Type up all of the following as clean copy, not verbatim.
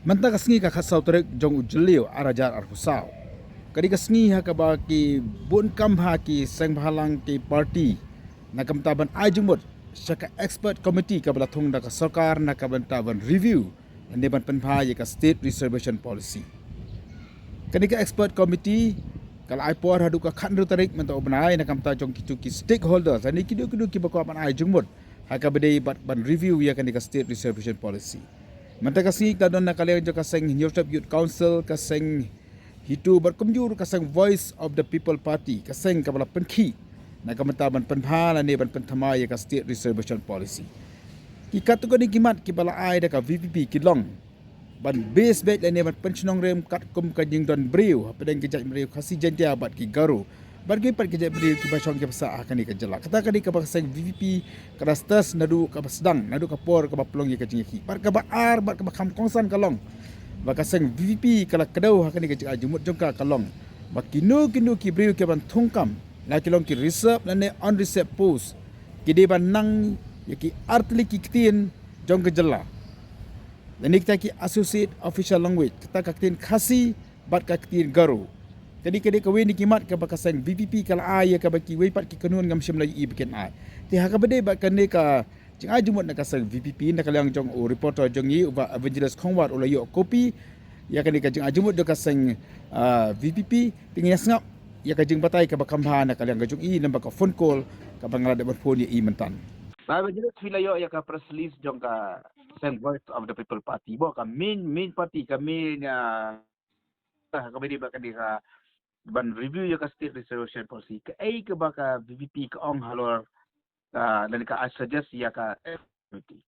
Manta kasngi ka khasau terek jong ujliu arajar arhusau. Kadi kasngi ha ka ba ki bun kam ha ki seng bhalang ki party na kam taban ajumut shaka expert committee ka bala thung da ka sarkar na ka ban taban review ne ban penpha ye ka state reservation policy. Kadi ka expert committee kal ai por hadu ka khanru tarik manta obnai na kam ta jong kitu ki stakeholders ani kidu ki ba ko ban ajumut ha ka bade ban review ya kan ka state reservation policy. Manta kasi kadon na kalian jo kaseng Nyotap Youth Council kaseng hitu berkumjur kaseng Voice of the People Party kaseng kabala penki na kamanta ban penphala ne ban pentama ya ka state reservation policy. Ki katu ko ni kimat ki bala ai da ka VPP ki long ban base bet ne ban pensionong rem kat kum ka jing don briu pedeng kejat briu kasi jentia bat ki garu bagi pat kejat briu ki basong ki pasa akan ni kejala kata kadi ka baseng VPP kerastas nadu ka basdang nadu ka por ka baplong ye ka jing ki bar ka ba ar bar ka kam kongsan kalong bakaseng VPP kala kedau akan ni kejat jumut jongka kalong bakinu ki briu ki ban thungkam la kilong ki reserve la ne on reserve post ki de ban nang ye ki artli ki kitin jong kejala. Dan kita ki associate official language kita kaktin khasi bat kaktin garu. Jadi kede ka weni kimat ka bakasang VPP kala ay ka baki we pat ki kanun ngam shim lai bikin ai. Ti ha ka bede ba kane ka jing ajumut na kasang VPP na kalang jong o reporter jong yi ba evangelist khongwat ola yo kopi ya kane ka jing ajumut do kasang VPP tingnya ngap ya ka jing batai ka bakamha na kalang jong i namba ka phone call ka bangala de phone ye i mentan. Bawa jelas wilayah yang ka press release jong ka Send Voice of the People Party. Bo ka main party ka main kami di bakal di ka ban review ya ka state reservation policy. Ka ay ka baka VVP ka ong halor dan ka suggest ya ka committee.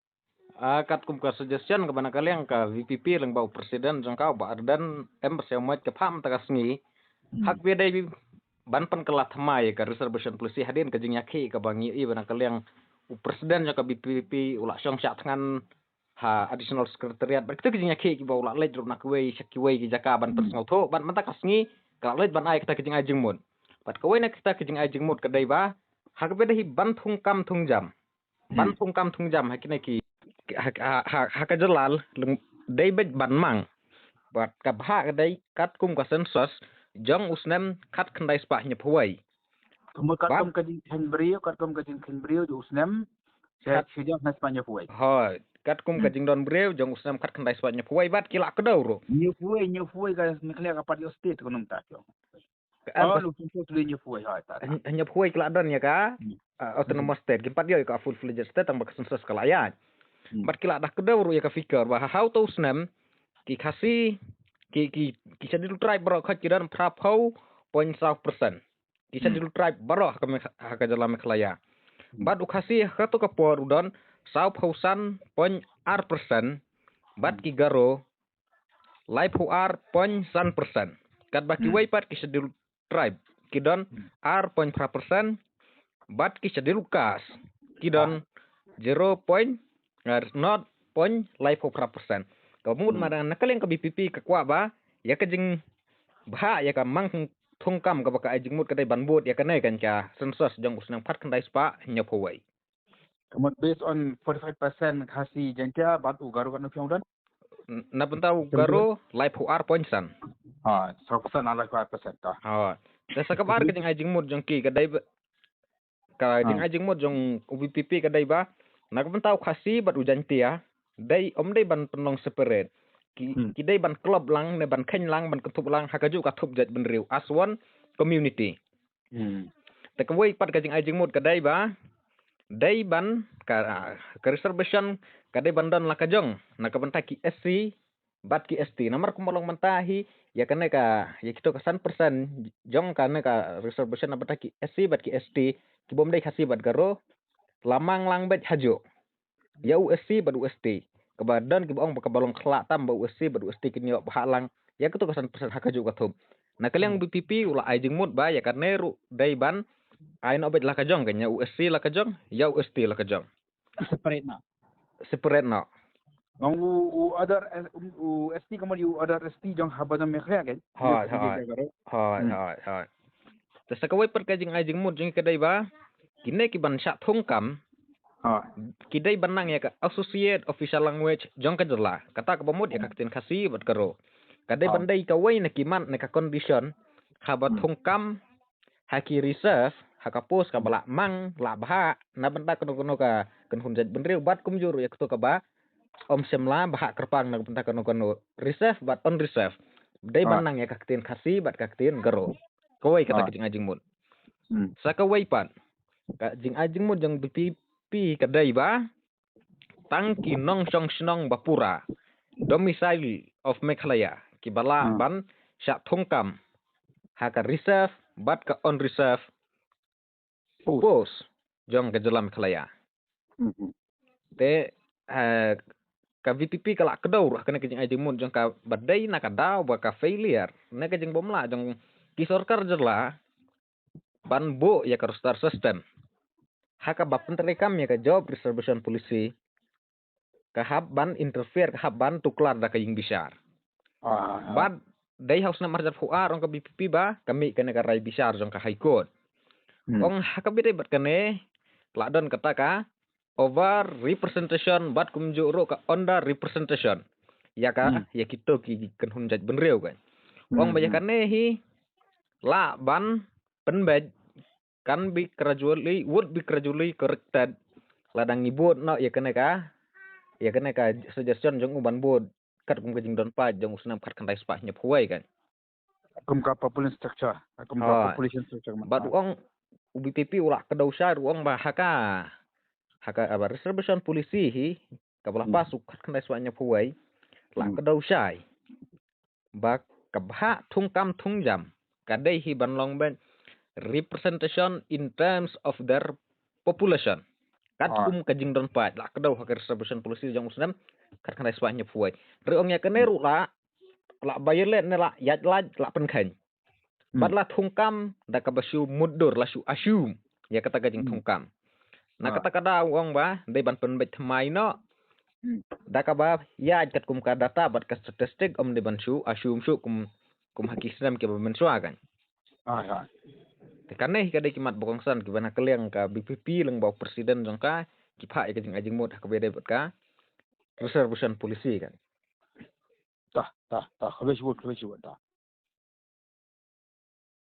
Kat kum ka suggestion ka bana kaliang ka VPP lang bau presiden jang ka ba dan embassy mat ka pham ta kasngi hak be dai ban pan kelat mai ka reservation policy hadin ka jing yakhi ka bangi i bana kaliang presiden jang ka VPP ula syong syak tangan ha additional secretariat bar kita kijing yakhi ki ba ula lej runa kwei syakiwei ki jaka ban persngau tho ban mata kasngi ka lej ban ai kita kijing ajing mut bat kwei na kita kijing ajing mut ka dai ba hak be dai ban thung kam thung jam ban thung kam thung jam hakina ki haka jalal day bet ban mang bat ka bha day kat kum ka sensus jong usnem kat khandai spa nya phuai Katum ka jing Henbrio jo usnem saya sejak nas panya puai. Hoi kat kum ka jing don breu jong usnem kat khandai spa nya phuai bat kila kedau ro New puai ka mikhle ka party state ko num ta kyo. Oh lu tu new puai ha ta. Nya phuai kila don ya ka autonomous state ki pat yo ka full fledged state tang ba sensus kala ya bat kila dah kedau ro ya ka fikir bah how to usnem ki khasi ki schedule tribe bro khat kidan prapau 0.5% ki schedule tribe bro ha ka jala mekhlaya bad ukhasi ha to ka por udon 0.5% bad ki garo life ar 0.1% kat baki way pat ki schedule tribe kidon r 0.5% bad ki schedule kas kidon 0.5% Kemudian mana nakaleng ka BPP ka kwa ba ya ka jing bha ya ka mang thung kam ka baka ajing mut ka dai banbut ya ka nai kan ka sensus jong usnang phat kan dai spa nya phowai. Kemudian based on 45% khasi jengkia batu garu kan pyong dan. Na pentau garo life ar poinsan. Ha 100% ala 5% ta. Ha. Sa kabar ka jing ajing mut jong ki ka dai ka jing ajing mut jong BPP ka dai ba na ka pentau khasi bat ujan tia dai dai ban penong separate ki dai ban club lang ne ban khen lang ban kutup lang hakaju ka thup jet ben riu as one community ta ka wei pat ka jing ajing mut ka dai ba dai ban ka reservation ka dai ban don la ka jong na ka banta ki SC bat ki ST namar kumolong mentahi ya kana ka ya kito ka 100% jong kana ka reservation na banta ki SC bat ki ST ki bom dai khasi bat garo lamang lang bet hajo ya USC bad UST kebadan ki bong ka balong khlak tam ba USC bad UST ki nyok halang ya ketu kasan persen haka juga thum na kaliang BPP ula ajing mut ba ya karneru dai ban ai no bet la ka jong kanya USC la ka jong ya UST la ka jong separate na Ang other UST kemudian other ST jong habadan mekhle kan. Ha. Ta sa kawai per ka jing ajing mut jing ka dai ba kine ki ban sha thung kam Kidai banang ya ka associate official language jong ka jela. Kata ka pamut ya ka tin khasi bat karo. Kadai bandai ka wai na kiman na ka condition habat hungkam haki reserve haka pos ka bala mang la baha na benda kono ka kan hunjat benreu bat kumjur ya to ka ba om semla baha kerpang na benda kono reserve bat on reserve. Dai banang ya ka tin khasi bat ka tin garo. Kawai kata kijing ajing mut. Sa kawai pan. Ka jing ajing mut jong BPP kadai ba tangki nong song snong bapura domicile of Meghalaya kibala ban syak thongkam haka reserve bat ka on reserve pos jong ke dalam Meghalaya te ka VPP kala kedau kena kejing ajing mun jong ka badai na ka daw ba ka failure na kejing bomla jong kisorkar jerla ban bo ya ka star system haka bapen terekam ya ka job reservation policy kahab ban interfere kahab ban tuklar da kaying bisar. Bad day house na marjat fuar ong ka BPP ba kami kena ka rai bisar jong ka high court. Ong hakabide bat kene ladon kata ka over representation bat kumjuro ka under representation. Ya ka ya kito ki kan hunjat benreu kan. Ong bajakane hi la ban penbed kan be gradually would be gradually corrected ladang ibut no ya kene ka suggestion jong uban bod kat kum kajing don pa jong usnam kat kan spa nyap huai kan Akum ka population structure. Akum ka population structure. Bat uang UBPP ulah kedau syar uang bah haka apa reservation polisi hi kablah pasuk kat kan spa nyap huai lah kedau syai ba kabha thungkam thungjam kadai hi banlong ben representation in terms of their population. Kat kum kajing don pat la kedau hak reservation polisi jong usnam kat kan spa nyap huai re ong ya keneru la bayelet ne la yat la penken bat la thungkam da ka basu mudur la su assume ya kata kajing thungkam na kata kada wong ba dei ban penbet thmai no da ka ba ya kat kum ka data bat ka statistic om de ban su assume su kum hakisram ke ban su agan Tekane kada kimat bokongsan ki bana keleng ka BPP leng bau presiden jong ka kipha ka jing ajing mot ka bede ka reservation polisi kan ta habis buat ta